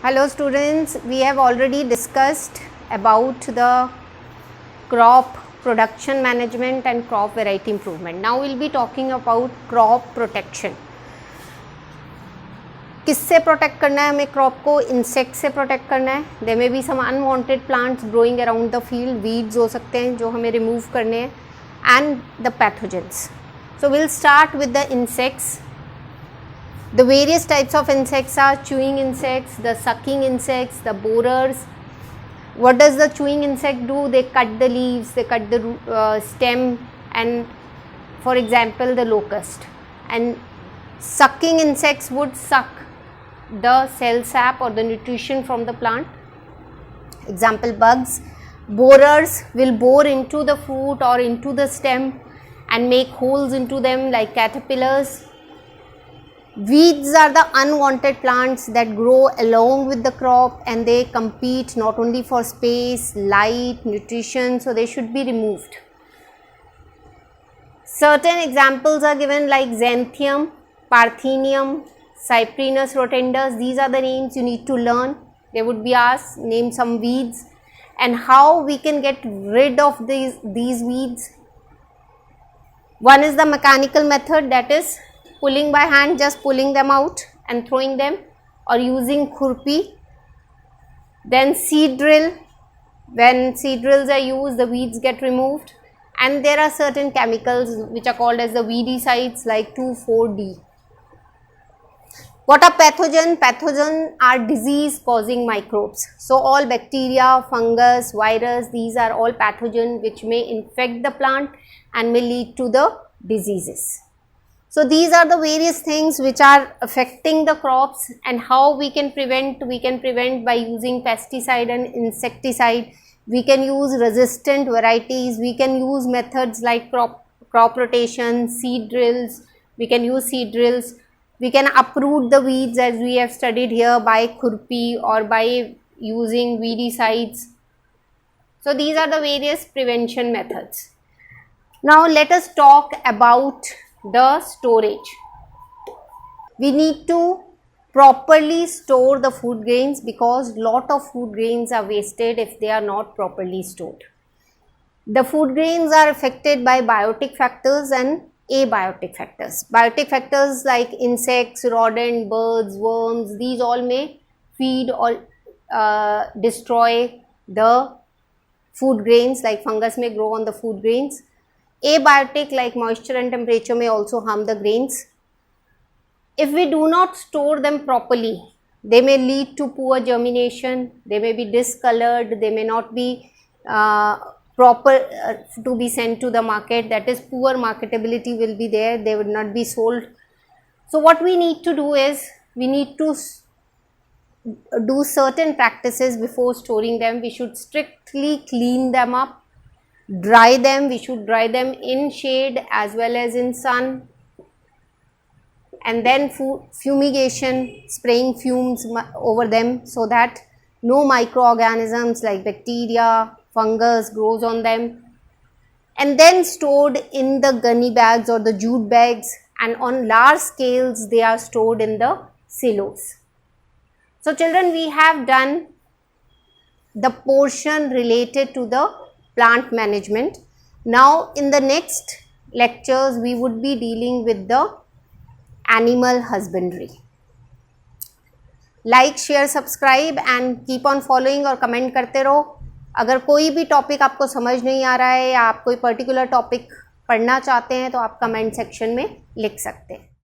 Hello students, we have already discussed about the crop production management and crop variety improvement. Now we will be talking about crop protection. किससे protect करना है हमें crop को? Insect से protect करना है. There may be some unwanted plants growing around the field, weeds हो सकते हैं जो हमें रिमूव करने हैं, and the pathogens. So will start with the insects. The various types of insects are chewing insects, the sucking insects, the borers. What does the chewing insect do? They cut the leaves, they cut the stem, and for example the locust. And sucking insects would suck the cell sap or the nutrition from the plant. Example, bugs. Borers will bore into the fruit or into the stem and make holes into them like caterpillars. Weeds are the unwanted plants that grow along with the crop, and they compete not only for space, light, nutrition, so they should be removed. Certain examples are given like Xanthium, Parthenium, Cyprinus rotundus. These are the names you need to learn. They would be asked, name some weeds and how we can get rid of these weeds. One is the mechanical method, that is pulling by hand, just pulling them out and throwing them, or using khurpi. Then seed drill. When seed drills are used, the weeds get removed, and there are certain chemicals which are called as the weedicides like 2,4-D. What are pathogen? Pathogen are disease causing microbes. So all bacteria, fungus, virus, these are all pathogen which may infect the plant and may lead to the diseases. So these are the various things which are affecting the crops, and how we can prevent. We can prevent by using pesticide and insecticide. We can use resistant varieties. We can use methods like crop rotation, seed drills. We can use seed drills. We can uproot the weeds as we have studied here by khurpi or by using weedicides. So these are the various prevention methods. Now let us talk about the storage. We need to properly store the food grains, because lot of food grains are wasted if they are not properly stored. The food grains are affected by biotic factors and abiotic factors. Biotic factors like insects, rodent, birds, worms, these all may feed or destroy the food grains, like fungus may grow on the food grains. Abiotic, like moisture and temperature, may also harm the grains. If we do not store them properly, they may lead to poor germination, they may be discolored, they may not be proper to be sent to the market, that is poor marketability will be there, they would not be sold. So what we need to do is, we need to do certain practices before storing them. We should strictly clean them up, dry them. We should dry them in shade as well as in sun, and then fumigation, spraying fumes over them so that no microorganisms like bacteria, fungus grows on them, and then stored in the gunny bags or the jute bags, and on large scales they are stored in the silos. So children, we have done the portion related to the plant management. Now in the next lectures we would be dealing with the animal husbandry. Like, share, subscribe and keep on following और comment करते रहो. अगर कोई भी topic आपको समझ नहीं आ रहा है या आप कोई पर्टिकुलर टॉपिक पढ़ना चाहते हैं तो आप कमेंट सेक्शन में लिख सकते हैं.